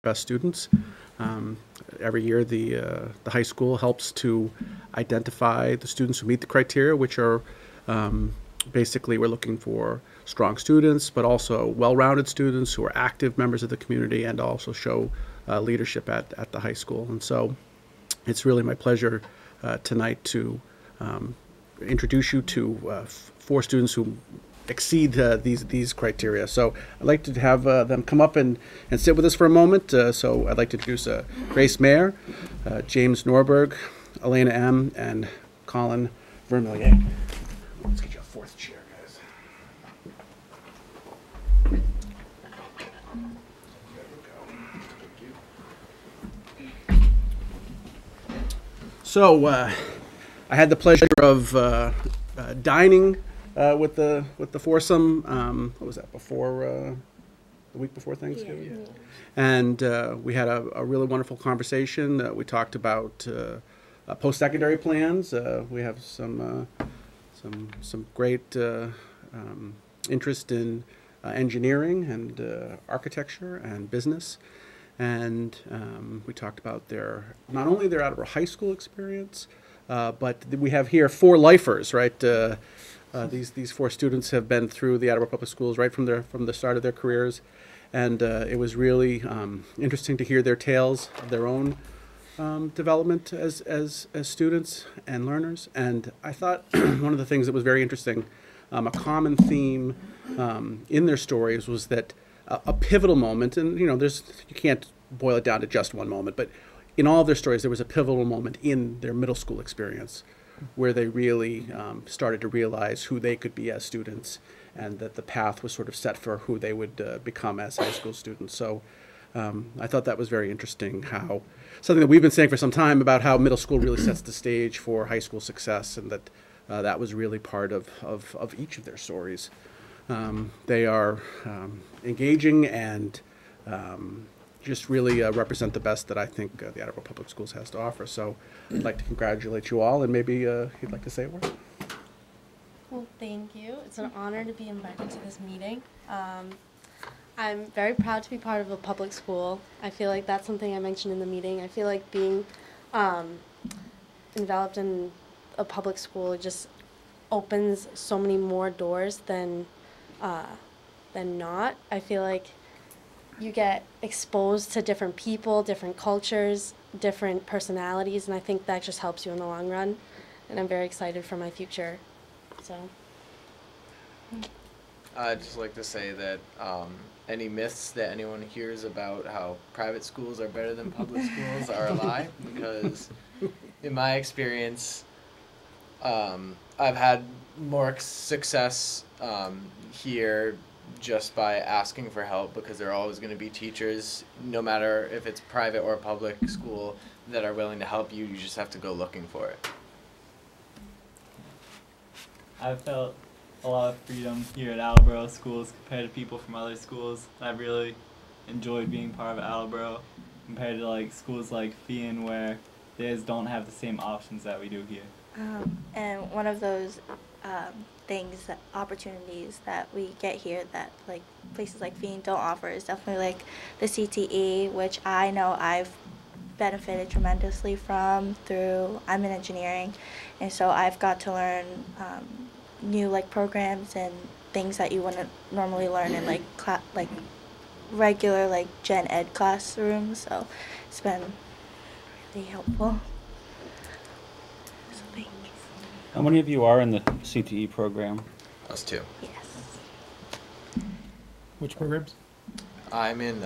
best students. Um, every year, the high school helps to identify the students who meet the criteria, which are um, basically we're looking for strong students, but also well-rounded students who are active members of the community and also show leadership at the high school. And so, it's really my pleasure tonight to um, introduce you to four students who exceed these criteria. So I'd like to have them come up and sit with us for a moment. So I'd like to introduce Grace Mayer, James Norberg, Elena M., and Colin Vermillier. Let's get you a fourth chair, guys. So I had the pleasure of dining with the foursome. What was that, before the week before Thanksgiving? Yeah. And we had a really wonderful conversation. We talked about post-secondary plans. We have some great interest in engineering and architecture and business. And we talked about not only their Attleboro High School experience, but we have here four lifers, right? These four students have been through the Attleboro Public Schools right from the start of their careers, and it was really interesting to hear their tales of their own development as students and learners. And I thought one of the things that was very interesting, a common theme in their stories was that a pivotal moment, and you can't boil it down to just one moment, but in all of their stories there was a pivotal moment in their middle school experience where they really started to realize who they could be as students, and that the path was sort of set for who they would become as high school students. So I thought that was very interesting, how something that we've been saying for some time about how middle school really sets the stage for high school success, and that that was really part of each of their stories. They are engaging and just really represent the best that I think the Attleboro Public Schools has to offer. So I'd like to congratulate you all, and maybe you'd like to say a word. Well, thank you. It's an honor to be invited to this meeting. I'm very proud to be part of a public school. I feel like that's something I mentioned in the meeting. I feel like being enveloped in a public school just opens so many more doors than not. I feel like you get exposed to different people, different cultures, different personalities, and I think that just helps you in the long run. And I'm very excited for my future. So. I'd just like to say that any myths that anyone hears about how private schools are better than public schools are a lie, because in my experience, I've had more success here just by asking for help, because there are always going to be teachers, no matter if it's private or public school, that are willing to help you. You just have to go looking for it. I've felt a lot of freedom here at Attleboro schools compared to people from other schools. I've really enjoyed being part of Attleboro compared to like schools like Fian, where they just don't have the same options that we do here. And one of those opportunities that we get here that like places like Fian don't offer is definitely like the CTE, which I know I've benefited tremendously from through, I'm in engineering, and so I've got to learn new like programs and things that you wouldn't normally learn in like regular like gen ed classrooms, so it's been really helpful. So thanks. How many of you are in the CTE program? Us too. Yes. Which programs? I'm in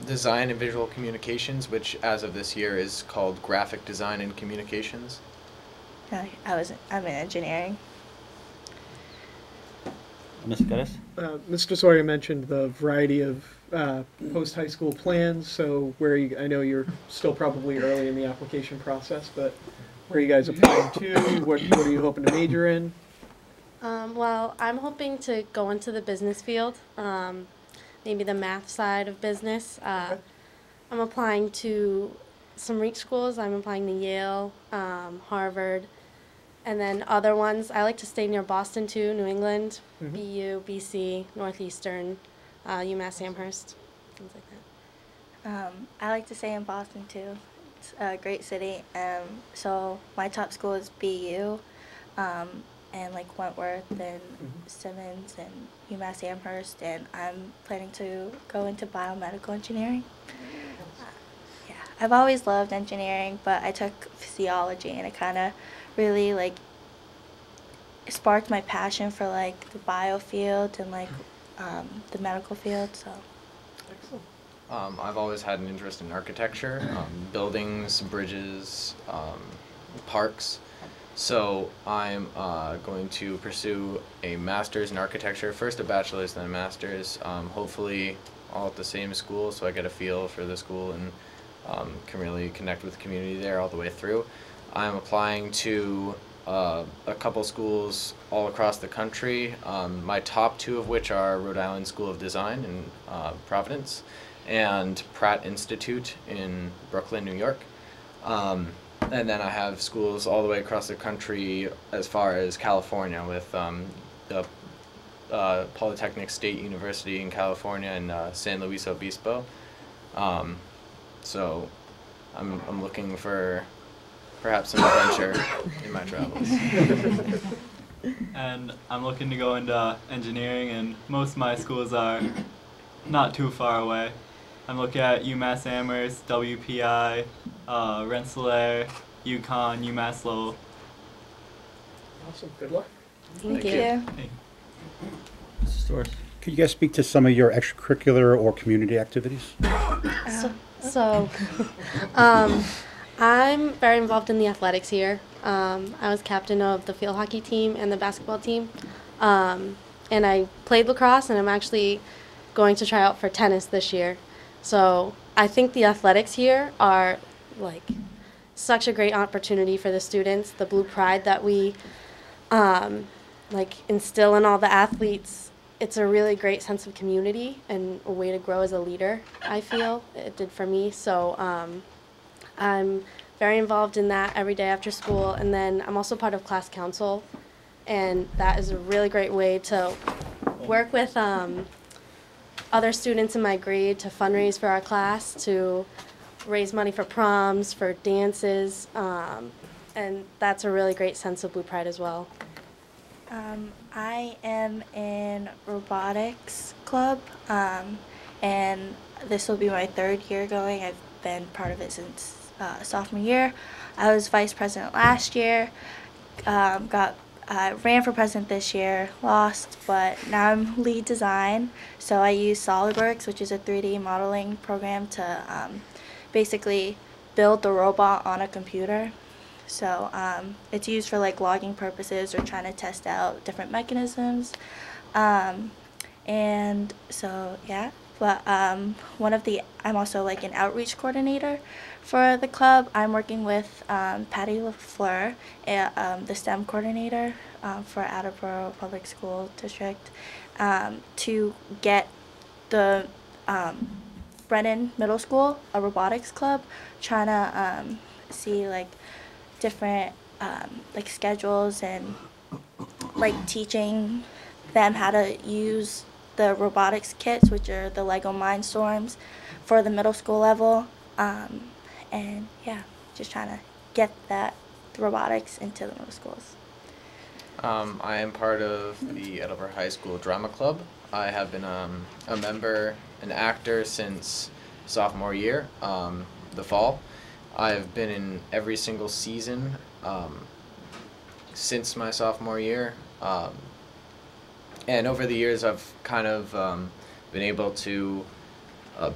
design and visual communications, which as of this year is called graphic design and communications. I'm in engineering. Ms. Geddes? Mr. Sawyer mentioned the variety of post-high school plans, so I know you're still probably early in the application process, but where are you guys applying to? What are you hoping to major in? Well, I'm hoping to go into the business field, maybe the math side of business. Okay. I'm applying to some REACH schools. I'm applying to Yale, Harvard, and then other ones. I like to stay near Boston too, New England, Mhm. BU, BC, Northeastern, UMass Amherst, things like that. I like to stay in Boston too. It's a great city. So my top school is BU, and like Wentworth and Simmons and UMass Amherst, and I'm planning to go into biomedical engineering. Yeah, I've always loved engineering, but I took physiology, and it kind of really like sparked my passion for like the bio field and like the medical field. So. Excellent. I've always had an interest in architecture, buildings, bridges, parks. So I'm going to pursue a master's in architecture, first a bachelor's, then a master's, hopefully all at the same school, so I get a feel for the school and can really connect with the community there all the way through. I'm applying to a couple schools all across the country, my top two of which are Rhode Island School of Design in Providence and Pratt Institute in Brooklyn, New York. And then I have schools all the way across the country as far as California with the Polytechnic State University in California and San Luis Obispo. So I'm looking for perhaps some adventure in my travels. And I'm looking to go into engineering, and most of my schools are not too far away. I'm looking at UMass Amherst, WPI, Rensselaer, UConn, UMass Lowell. Awesome. Good luck. Thank you. you. Hey. Mrs. Torres? Could you guys speak to some of your extracurricular or community activities? So, I'm very involved in the athletics here. I was captain of the field hockey team and the basketball team. And I played lacrosse, and I'm actually going to try out for tennis this year. So I think the athletics here are like such a great opportunity for the students. The blue pride that we like instill in all the athletes, it's a really great sense of community and a way to grow as a leader, I feel. It did for me. So I'm very involved in that every day after school. And then I'm also part of class council, and that is a really great way to work with other students in my grade to fundraise for our class, to raise money for proms, for dances, and that's a really great sense of Blue Pride as well. I am in robotics club, and this will be my third year going. I've been part of it since sophomore year. I was vice president last year, ran for president this year, lost, but now I'm lead design. So I use SolidWorks, which is a 3D modeling program to basically build the robot on a computer. So it's used for like logging purposes or trying to test out different mechanisms. And so yeah, but I'm also like an outreach coordinator for the club. I'm working with Patty LaFleur, the STEM coordinator for Attleboro Public School District, to get the Brennan Middle School a robotics club, trying to see like different like schedules and like teaching them how to use the robotics kits, which are the Lego Mindstorms, for the middle school level. And yeah, just trying to get that robotics into the middle schools. I am part of the Attleboro High School Drama Club. I have been a member, an actor since sophomore year, the fall. I've been in every single season since my sophomore year. And over the years, I've kind of been able to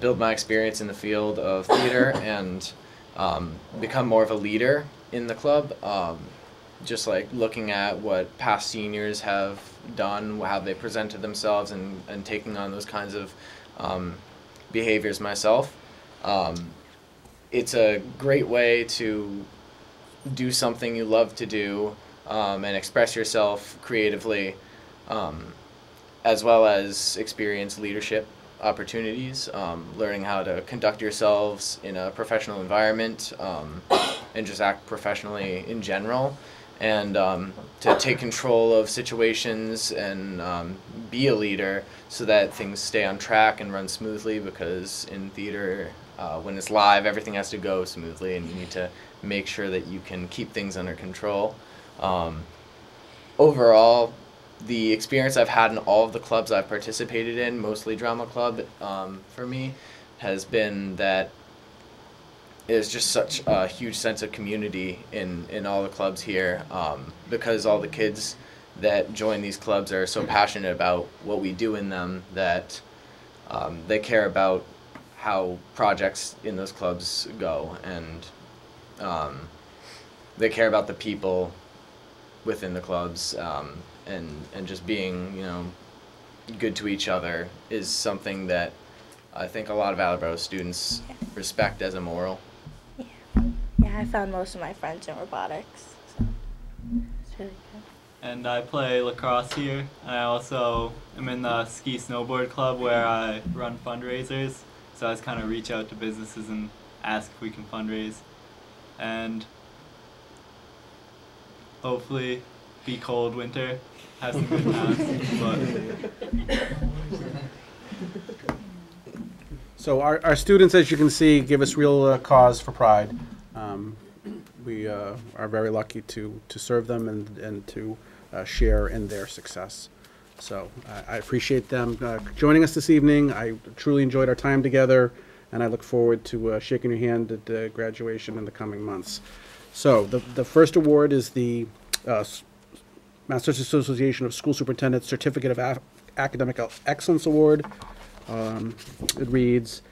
build my experience in the field of theater and become more of a leader in the club. Just like looking at what past seniors have done, how they presented themselves, and taking on those kinds of behaviors myself. It's a great way to do something you love to do and express yourself creatively, as well as experience leadership opportunities, learning how to conduct yourselves in a professional environment, and just act professionally in general, and to take control of situations and be a leader so that things stay on track and run smoothly, because in theater when it's live, everything has to go smoothly, and you need to make sure that you can keep things under control. Overall, the experience I've had in all of the clubs I've participated in, mostly drama club, for me, has been that there's just such a huge sense of community in all the clubs here, because all the kids that join these clubs are so passionate about what we do in them that they care about how projects in those clubs go, and they care about the people within the clubs, and just being, you know, good to each other is something that I think a lot of Attleboro students respect as a moral. Yeah, I found most of my friends in robotics, so it's really good. And I play lacrosse here. I also am in the ski snowboard club where I run fundraisers. So I just kind of reach out to businesses and ask if we can fundraise. And hopefully be cold winter, have some good times. So our students, as you can see, give us real cause for pride. We are very lucky to serve them and to share in their success. So I appreciate them joining us this evening. I truly enjoyed our time together, and I look forward to shaking your hand at graduation in the coming months. So the first award is the Massachusetts Association of School Superintendents Certificate of Academic Excellence Award. It reads,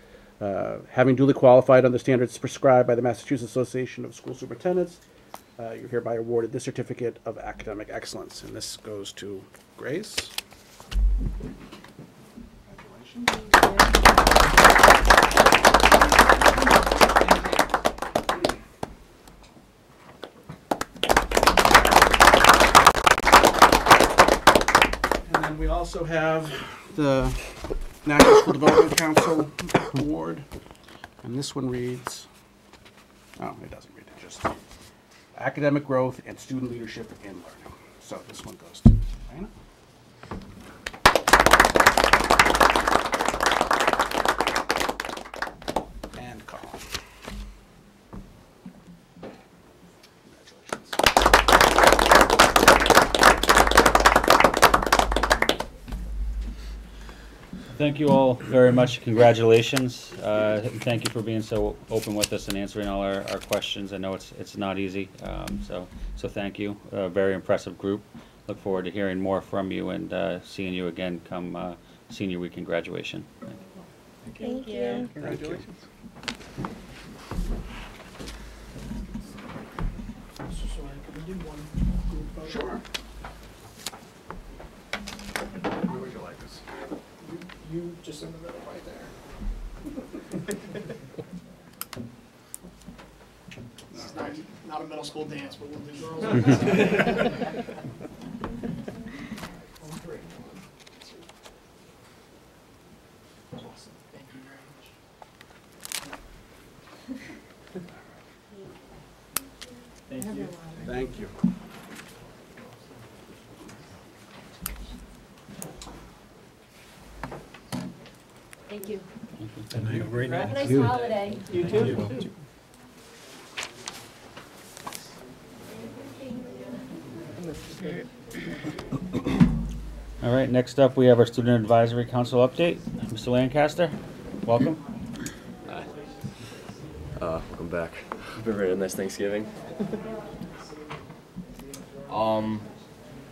having duly qualified on the standards prescribed by the Massachusetts Association of School Superintendents, you're hereby awarded this certificate of academic excellence. And this goes to Grace. And then we also have the National School Development Council Award. And this one reads, oh, it doesn't read it, just academic growth and student leadership in learning. So this one goes to Diana. And Colin. Thank you all very much. Congratulations. And thank you for being so open with us and answering all our questions. I know it's not easy, so thank you. Very impressive group. Look forward to hearing more from you and seeing you again come senior week and graduation. Thank you. Congratulations. Sure. Where would you like this? You just in the middle right there. This is not a middle school dance, but we'll do girls. Awesome. Thank you very much. Thank you. Thank you. Thank you. Have a great Have a night. nice holiday. You too. All right, next up we have our Student Advisory Council update. Mr. Lancaster, welcome. Hi. Welcome back. Hope everyone had a nice Thanksgiving.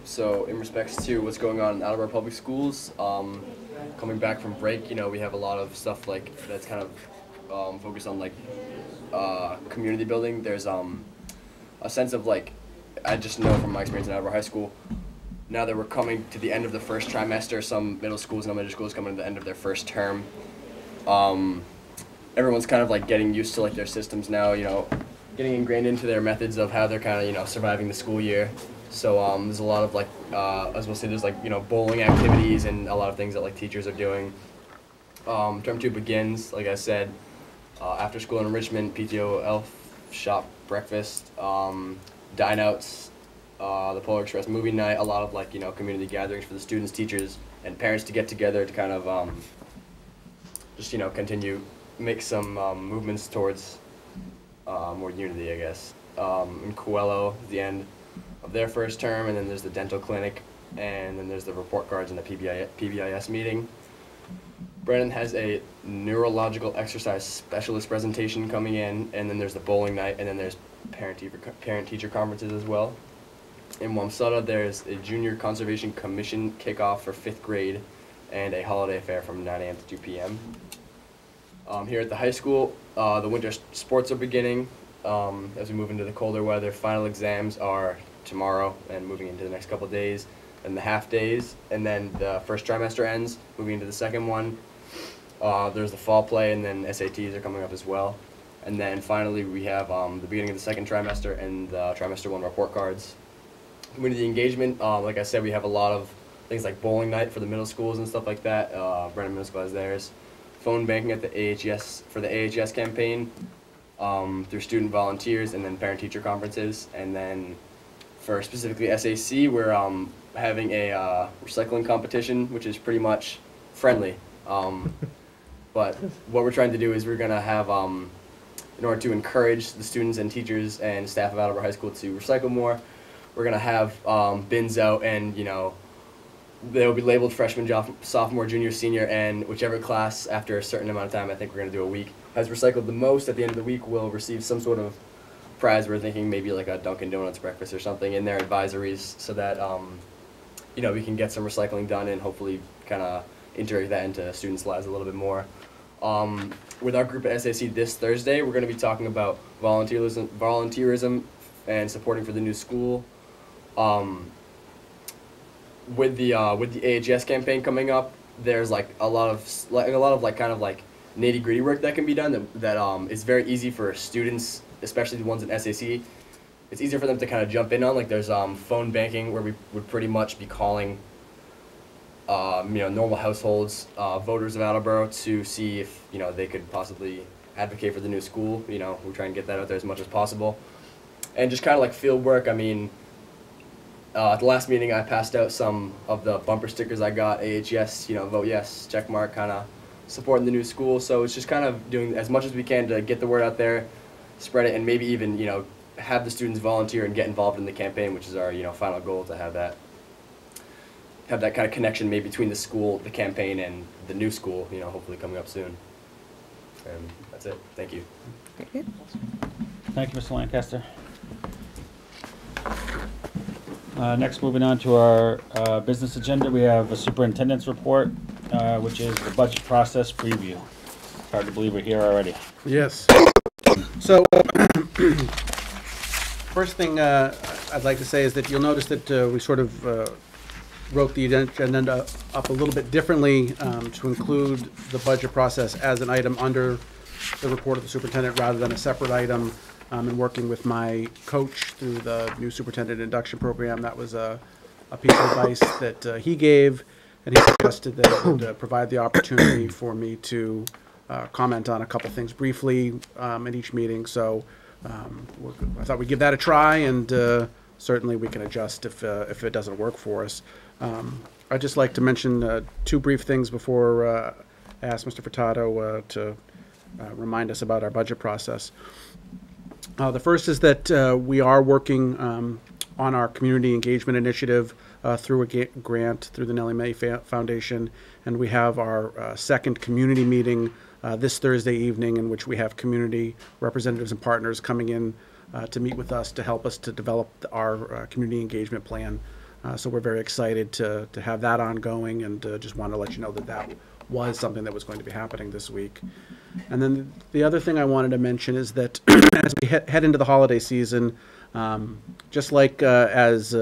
So in respects to what's going on in Attleboro Public Schools, coming back from break, you know, we have a lot of stuff like that's kind of focused on like community building. There's a sense of like, I just know from my experience in Attleboro High School, now that we're coming to the end of the first trimester, some middle schools and elementary schools coming to the end of their first term. Everyone's kind of like getting used to like their systems now, you know, getting ingrained into their methods of how they're kind of, you know, surviving the school year. So there's a lot of like, as we'll say, there's like, you know, bowling activities and a lot of things that like teachers are doing. Term 2 begins, like I said, after school enrichment, PTO, elf shop breakfast, dine outs, the Polar Express movie night, a lot of like, you know, community gatherings for the students, teachers, and parents to get together to kind of just, you know, continue make some movements towards more unity, I guess. In Coelho, the end of their first term, and then there's the dental clinic, and then there's the report cards and the PBIS meeting. Brennan has a neurological exercise specialist presentation coming in, and then there's the bowling night, and then there's parent-teacher conferences as well. In Wamsutta, there's a Junior Conservation Commission kickoff for 5th grade and a holiday fair from 9 a.m. to 2 p.m. Here at the high school, the winter sports are beginning. As we move into the colder weather, final exams are tomorrow and moving into the next couple of days, and the half days, and then the first trimester ends, moving into the second one. There's the fall play, and then SATs are coming up as well. And then finally, we have the beginning of the second trimester and the trimester 1 report cards. Community engagement, like I said, we have a lot of things like bowling night for the middle schools and stuff like that. Brennan Middle School has theirs. Phone banking at the AHS for the AHS campaign through student volunteers, and then parent-teacher conferences. And then for specifically SAC, we're having a recycling competition, which is pretty much friendly. But what we're trying to do is we're going to have, in order to encourage the students and teachers and staff of Attleboro High School to recycle more, we're going to have bins out, and, you know, they'll be labeled freshman, sophomore, junior, senior, and whichever class after a certain amount of time, I think we're going to do a week, has recycled the most at the end of the week will receive some sort of prize. We're thinking maybe like a Dunkin' Donuts breakfast or something in their advisories, so that you know, we can get some recycling done and hopefully kind of integrate that into students' lives a little bit more. With our group at SAC this Thursday, we're going to be talking about volunteerism and supporting for the new school. With the AHS campaign coming up, there's like a lot of kind of nitty-gritty work that can be done that is very easy for students, especially the ones in SAC. It's easier for them to kind of jump in on. Like there's phone banking where we would pretty much be calling you know, normal households, voters of Attleboro, to see if, you know, they could possibly advocate for the new school. You know, we try and get that out there as much as possible, and just kind of like field work. I mean, at the last meeting, I passed out some of the bumper stickers I got, AHS, you know, vote yes, check mark, kind of supporting the new school. So it's just kind of doing as much as we can to get the word out there, spread it, and maybe even, you know, have the students volunteer and get involved in the campaign, which is our, you know, final goal, to have that kind of connection maybe between the school, the campaign, and the new school, you know, hopefully coming up soon. And that's it. Thank you. Thank you, Mr. Lancaster. Next, moving on to our business agenda, we have a superintendent's report, which is the budget process preview. It's hard to believe we're here already. Yes. So, first thing I'd like to say is that you'll notice that we sort of wrote the agenda up a little bit differently to include the budget process as an item under the report of the superintendent rather than a separate item. And working with my coach through the new superintendent induction program, that was a piece of advice that he gave, and he suggested that it would provide the opportunity for me to comment on a couple things briefly in each meeting. So I thought we'd give that a try, and certainly we can adjust if it doesn't work for us. I'd just like to mention two brief things before I ask Mr. Furtado to remind us about our budget process. The first is that we are working on our community engagement initiative through a grant through the Nellie Mae Foundation, and we have our second community meeting this Thursday evening, in which we have community representatives and partners coming in to meet with us to help us to develop our community engagement plan. So we're very excited to have that ongoing, and just want to let you know that that was something that was going to be happening this week. And then the other thing I wanted to mention is that as we head into the holiday season, just like as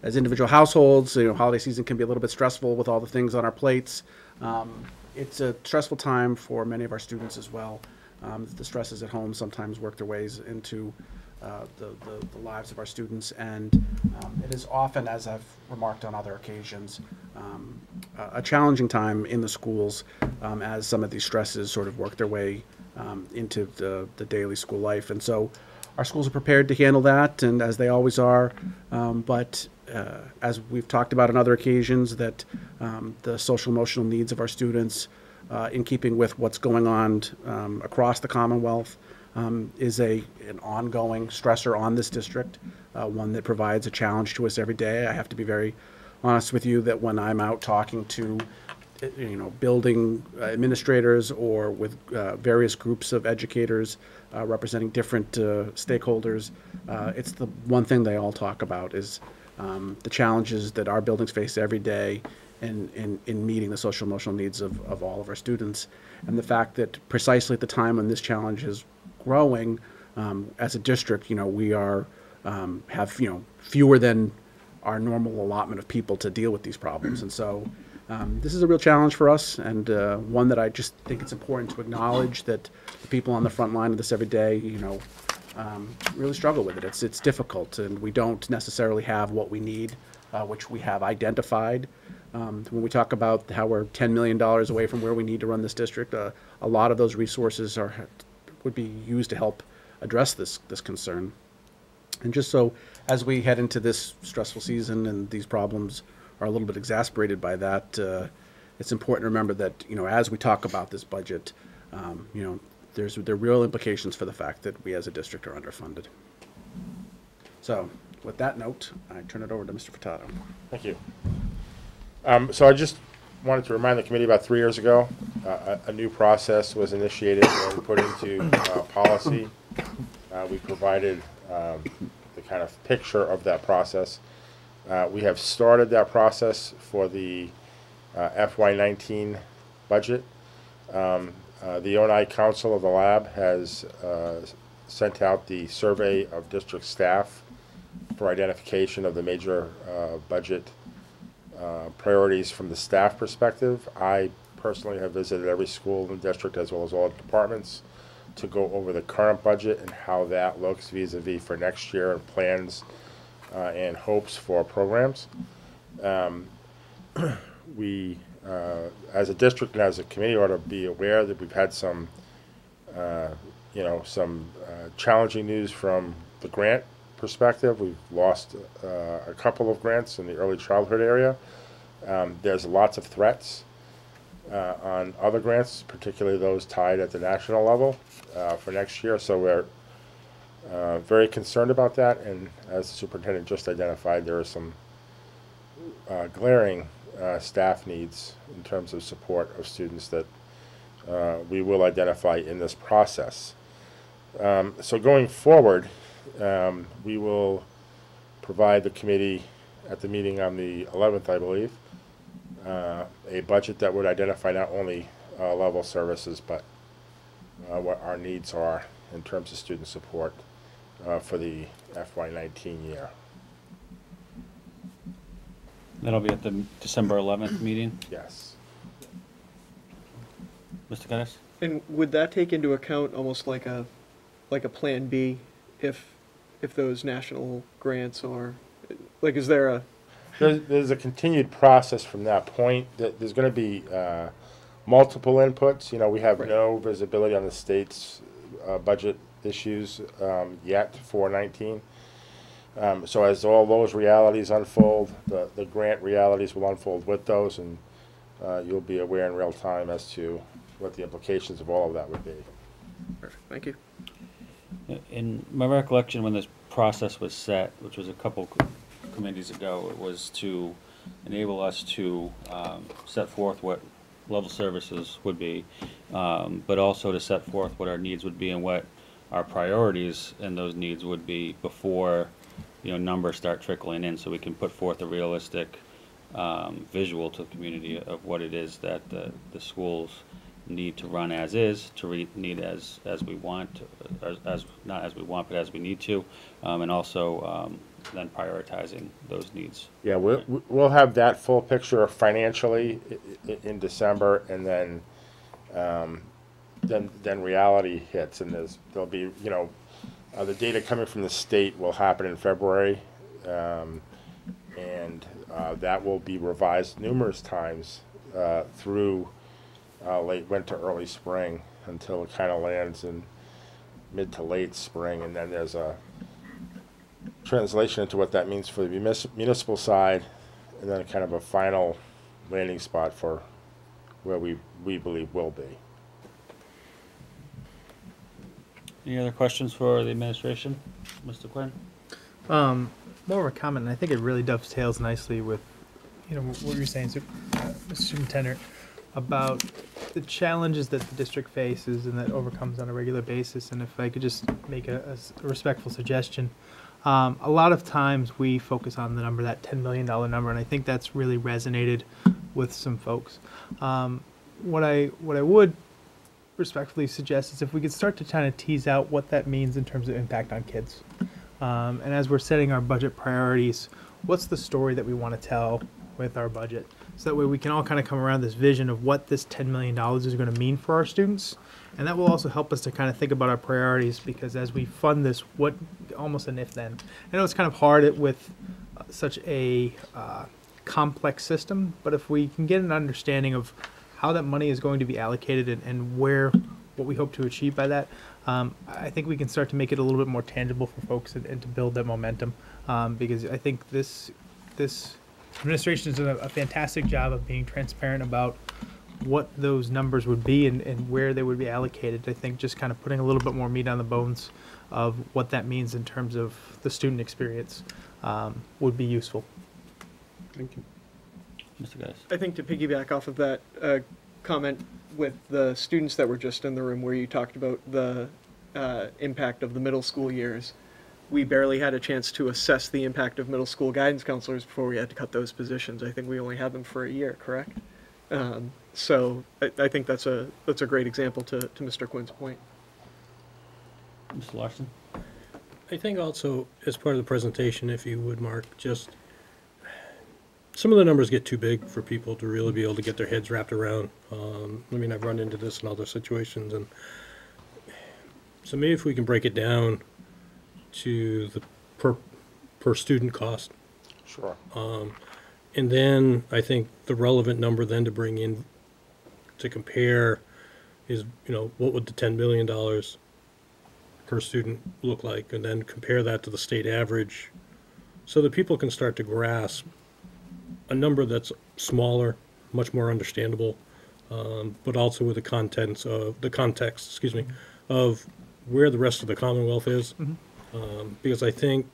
individual households, you know, holiday season can be a little bit stressful with all the things on our plates. It's a stressful time for many of our students as well. The stresses at home sometimes work their ways into the lives of our students, and it is often, as I've remarked on other occasions, a challenging time in the schools as some of these stresses sort of work their way into the daily school life. And so our schools are prepared to handle that, and as they always are, but as we've talked about on other occasions, that the social emotional needs of our students in keeping with what's going on across the Commonwealth, is an ongoing stressor on this district, one that provides a challenge to us every day. I have to be very honest with you that when I'm out talking to building administrators or with various groups of educators representing different stakeholders, it's the one thing they all talk about is the challenges that our buildings face every day in meeting the social emotional needs of all of our students. And the fact that precisely at the time when this challenge is growing, as a district, we are have fewer than our normal allotment of people to deal with these problems. And so this is a real challenge for us, and one that I just think it's important to acknowledge that the people on the front line of this every day, really struggle with it. It's difficult, and we don't necessarily have what we need, which we have identified. When we talk about how we're $10 million away from where we need to run this district, a lot of those resources would be used to help address this concern. And just so as we head into this stressful season and these problems are a little bit exasperated by that, it's important to remember that as we talk about this budget, there are real implications for the fact that we as a district are underfunded. So with that note, I turn it over to Mr. Furtado. Thank you. So I just wanted to remind the committee about 3 years ago, a new process was initiated and put into policy. We provided the kind of picture of that process. We have started that process for the FY19 budget. The ONI Council of the Lab has sent out the survey of district staff for identification of the major budget priorities from the staff perspective. I personally have visited every school in the district as well as all departments to go over the current budget and how that looks vis-a-vis for next year and plans and hopes for programs. We, as a district and as a committee, ought to be aware that we've had some, challenging news from the grant perspective. We've lost a couple of grants in the early childhood area. There's lots of threats on other grants, particularly those tied at the national level for next year. So we're very concerned about that, and as the superintendent just identified, there are some glaring staff needs in terms of support of students that we will identify in this process. So going forward, we will provide the committee at the meeting on the 11th, I believe, a budget that would identify not only level services, but what our needs are in terms of student support for the FY19 year. That'll be at the December 11th meeting. Yes. Mr. Geddes? And would that take into account almost like a plan B if those national grants are, like, is there a... There's a continued process from that point. There's going to be multiple inputs. We have no visibility on the state's budget issues yet for 19. So as all those realities unfold, the grant realities will unfold with those, and you'll be aware in real time as to what the implications of all of that would be. Perfect. Thank you. In my recollection, when this process was set, which was a couple committees ago, it was to enable us to set forth what level services would be, but also to set forth what our needs would be and what our priorities and those needs would be before numbers start trickling in, so we can put forth a realistic visual to the community of what it is that the schools need to run as is, to need as we want, as not as we want, but as we need to, and also then prioritizing those needs. Yeah, we'll have that full picture financially in December, and then reality hits, and there'll be the data coming from the state will happen in February, and that will be revised numerous times through late winter, early spring, until it kind of lands in mid to late spring, and then there's a translation into what that means for the municipal side, and then kind of a final landing spot for where we believe will be. Any other questions for the administration? Mr. Quinn? More of a comment, and I think it really dovetails nicely with, what you're saying, Mr. Superintendent, about the challenges that the district faces and that overcomes on a regular basis. And if I could just make a respectful suggestion, a lot of times we focus on the number, that $10 million number, and I think that's really resonated with some folks. What I would respectfully suggest is if we could start to kind of tease out what that means in terms of impact on kids. And as we're setting our budget priorities, what's the story that we want to tell with our budget? So that way we can all kind of come around this vision of what this $10 million is going to mean for our students. And that will also help us to kind of think about our priorities, because as we fund this, what almost an if-then. I know it's kind of hard with such a complex system, but if we can get an understanding of how that money is going to be allocated and what we hope to achieve by that, I think we can start to make it a little bit more tangible for folks and to build that momentum, because I think this administration has done a fantastic job of being transparent about what those numbers would be and where they would be allocated. I think just kind of putting a little bit more meat on the bones of what that means in terms of the student experience would be useful. Thank you. Mr. Geis? I think to piggyback off of that comment with the students that were just in the room where you talked about the impact of the middle school years, we barely had a chance to assess the impact of middle school guidance counselors before we had to cut those positions. I think we only had them for a year, correct? So I think that's a great example to Mr. Quinn's point. Mr. Larson? I think also, as part of the presentation, if you would, Mark, just some of the numbers get too big for people to really be able to get their heads wrapped around. I've run into this in other situations, and so maybe if we can break it down to the per student cost. Sure. And then I think the relevant number then to bring in to compare is, what would the $10 million per student look like, and then compare that to the state average so that people can start to grasp a number that's smaller, much more understandable, but also with the context, of where the rest of the Commonwealth is. Because I think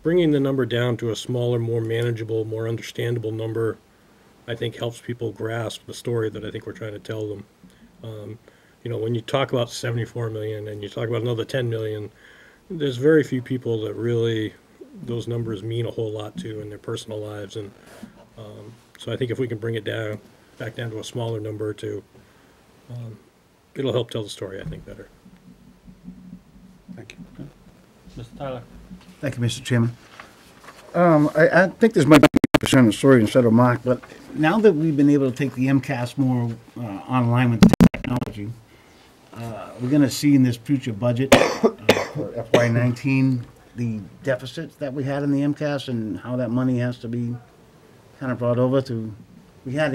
bringing the number down to a smaller, more manageable, more understandable number, I think helps people grasp the story that I think we're trying to tell them. When you talk about 74 million and you talk about another 10 million, there's very few people that really those numbers mean a whole lot to in their personal lives. And so I think if we can bring it back down to a smaller number it'll help tell the story, I think, better. Thank you. Mr. Tyler? Thank you, Mr. Chairman. I think this might be a the story instead of Mark, but now that we've been able to take the MCAS more online with technology, we're going to see in this future budget for FY19 the deficits that we had in the MCAS and how that money has to be kind of brought over to. We have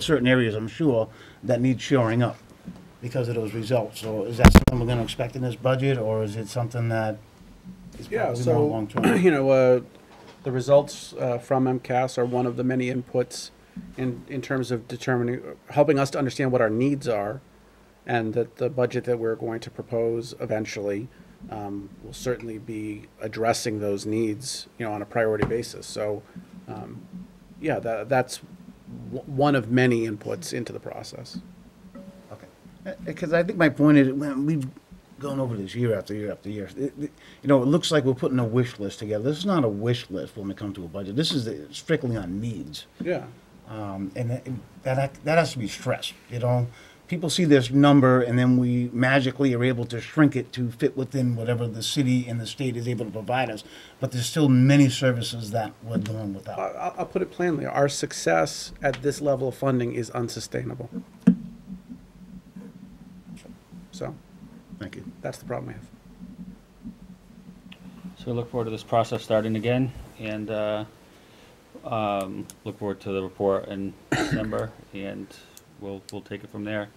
certain areas, I'm sure, that need shoring up because of those results. So is that something we're going to expect in this budget, or is it something that is probably more long-term? The results from MCAS are one of the many inputs in terms of helping us to understand what our needs are, and that the budget that we're going to propose eventually will certainly be addressing those needs, on a priority basis. So, that's one of many inputs into the process. Okay. Because I think my point is, when we've gone over this year after year after year, it looks like we're putting a wish list together. This is not a wish list when we come to a budget. This is strictly on needs. Yeah. And that has to be stressed. People see this number, and then we magically are able to shrink it to fit within whatever the city and the state is able to provide us. But there's still many services that we're doing without. I'll put it plainly. Our success at this level of funding is unsustainable. So, thank you. That's the problem we have. So we look forward to this process starting again, and look forward to the report in December, and we'll take it from there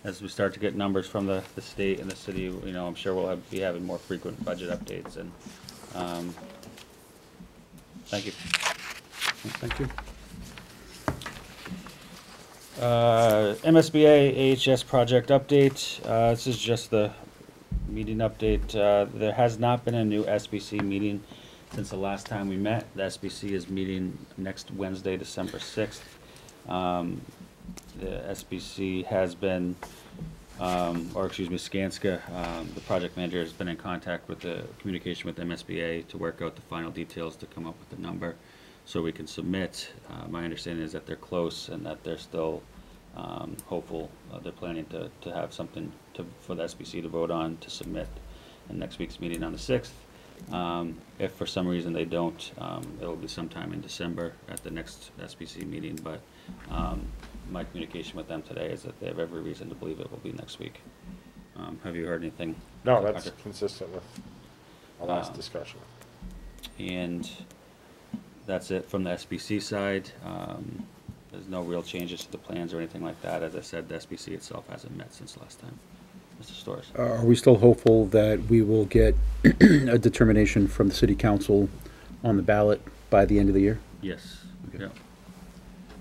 as we start to get numbers from the state and the city. I'm sure we'll be having more frequent budget updates. And thank you. Thank you. MSBA AHS project update. This is just the meeting update. There has not been a new SBC meeting since the last time we met. The SBC is meeting next Wednesday, December 6th. The SBC has been, Skanska, the project manager, has been in contact with the communication with MSBA to work out the final details to come up with the number so we can submit. My understanding is that they're close and that they're still hopeful. They're planning to have something for the SBC to vote on to submit in next week's meeting on the 6th. If for some reason they don't, it will be sometime in December at the next SBC meeting, but my communication with them today is that they have every reason to believe it will be next week. Have you heard anything? No, that's consistent with our last discussion. And that's it from the SBC side. There's no real changes to the plans or anything like that. As I said, the SBC itself hasn't met since last time. Mr. Storrs. Are we still hopeful that we will get a determination from the city council on the ballot by the end of the year? Yes. Okay. Yeah.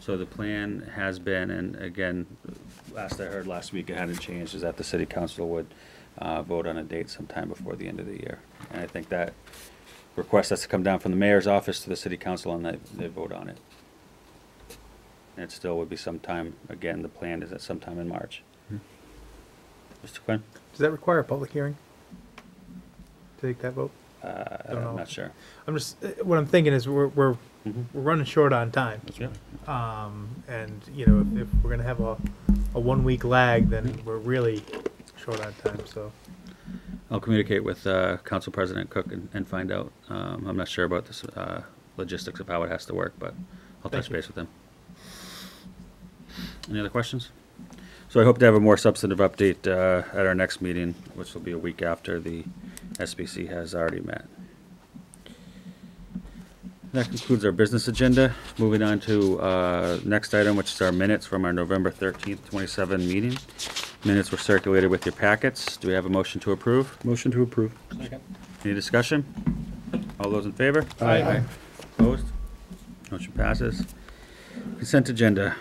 So the plan has been, and again, last I heard last week, it hadn't changed, is that the city council would vote on a date sometime before the end of the year. And I think that request has to come down from the mayor's office to the city council, and they vote on it. And it still would be sometime, again, the plan is at sometime in March. Mr. Quinn? Does that require a public hearing to take that vote? I'm not sure. I'm just, what I'm thinking is we're running short on time. Yeah. And, you know, if we're going to have a 1 week lag, then we're really short on time, so. I'll communicate with Council President Cook and find out. I'm not sure about this logistics of how it has to work, but I'll touch base with him. Any other questions? So I hope to have a more substantive update at our next meeting, which will be a week after the SBC has already met. That concludes our business agenda. Moving on to next item, which is our minutes from our November 13th, 27 meeting. Minutes were circulated with your packets. Do we have a motion to approve? Motion to approve. Second. Any discussion? All those in favor? Aye. Opposed? Motion passes. Consent agenda.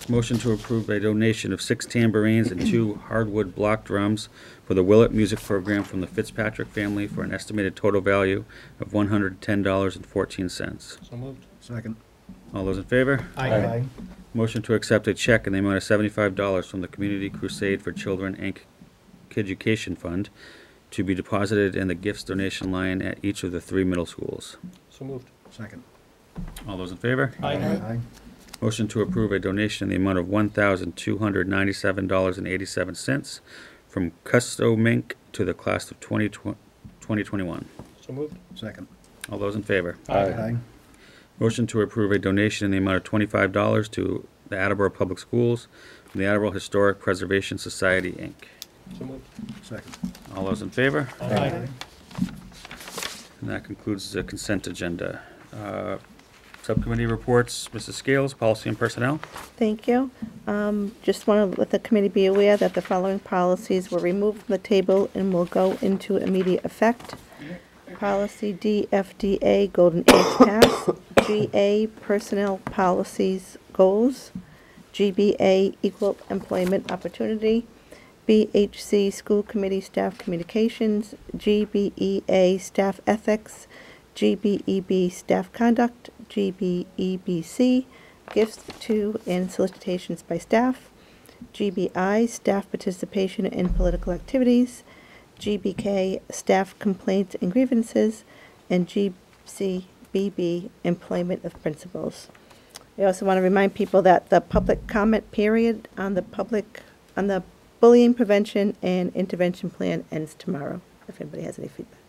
Motion to approve a donation of 6 tambourines and 2 hardwood block drums for the Willett Music Program from the Fitzpatrick family for an estimated total value of $110.14. So moved. Second. All those in favor? Aye. Motion to accept a check in the amount of $75 from the Community Crusade for Children Inc. Kiducation Fund to be deposited in the gifts donation line at each of the 3 middle schools. So moved. Second. All those in favor? Aye. Motion to approve a donation in the amount of $1,297.87 from Custo Mink to the class of 2021. So moved. Second. All those in favor? Aye. Motion to approve a donation in the amount of $25 to the Attleboro Public Schools from the Attleboro Historic Preservation Society, Inc. So moved. Second. All those in favor? Aye. And that concludes the consent agenda. Subcommittee reports, Mrs. Scales, Policy and Personnel. Thank you. Just want to let the committee be aware that the following policies were removed from the table and will go into immediate effect. Policy DFDA, Golden Age Pass. GA, Personnel Policies Goals. GBA, Equal Employment Opportunity. BHC, School Committee Staff Communications. GBEA, Staff Ethics. GBEB, Staff Conduct. GBEBC, Gifts to and Solicitations by Staff. GBI, Staff Participation in Political Activities. GBK, Staff Complaints and Grievances. And GCBB, Employment of Principals. I also want to remind people that the public comment period on the bullying prevention and intervention plan ends tomorrow, if anybody has any feedback.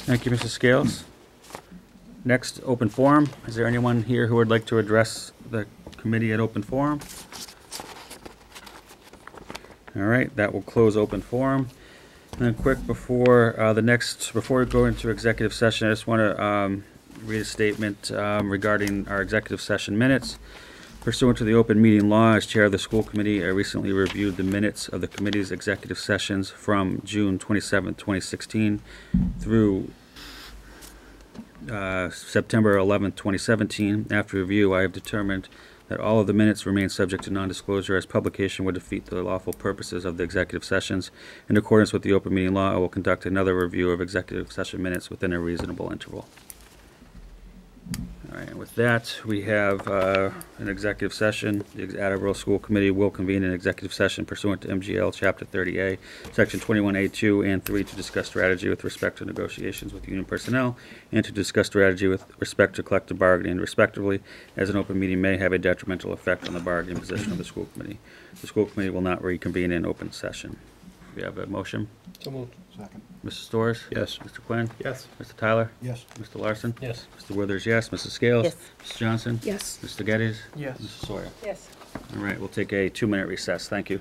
Thank you, Mrs. Scales. Next, open forum. Is there anyone here who would like to address the committee at open forum? All right, that will close open forum. And then quick, before we go into executive session, I just want to read a statement regarding our executive session minutes. Pursuant to the open meeting law, as chair of the school committee, I recently reviewed the minutes of the committee's executive sessions from June 27, 2016 through September 11th, 2017. After review, I have determined that all of the minutes remain subject to non-disclosure as publication would defeat the lawful purposes of the executive sessions. In accordance with the open meeting law, I will conduct another review of executive session minutes within a reasonable interval. All right, and with that, we have an executive session. The Attleboro School Committee will convene an executive session pursuant to MGL Chapter 30A, Section 21A2 and 3 to discuss strategy with respect to negotiations with union personnel and to discuss strategy with respect to collective bargaining, respectively, as an open meeting may have a detrimental effect on the bargaining position of the school committee. The school committee will not reconvene in open session. We have a motion. So moved. Second. Mr. Storrs? Yes. Mr. Quinn? Yes. Mr. Tyler? Yes. Mr. Larson? Yes. Mr. Withers, yes. Mrs. Scales? Yes. Mrs. Johnson? Yes. Mr. Geddes? Yes. Mrs. Sawyer? Yes. All right, we'll take a 2-minute recess. Thank you.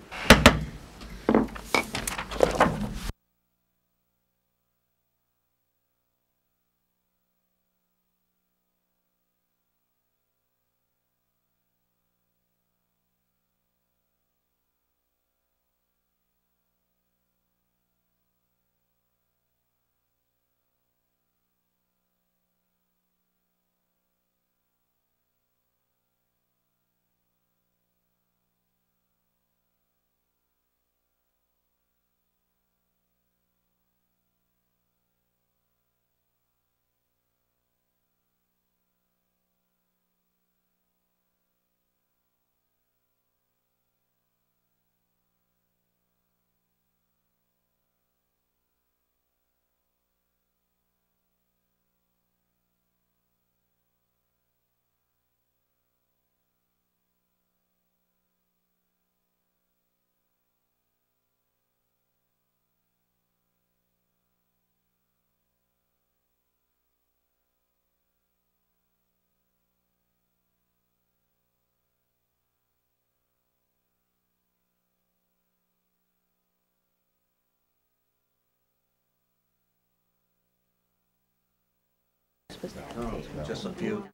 Just a few.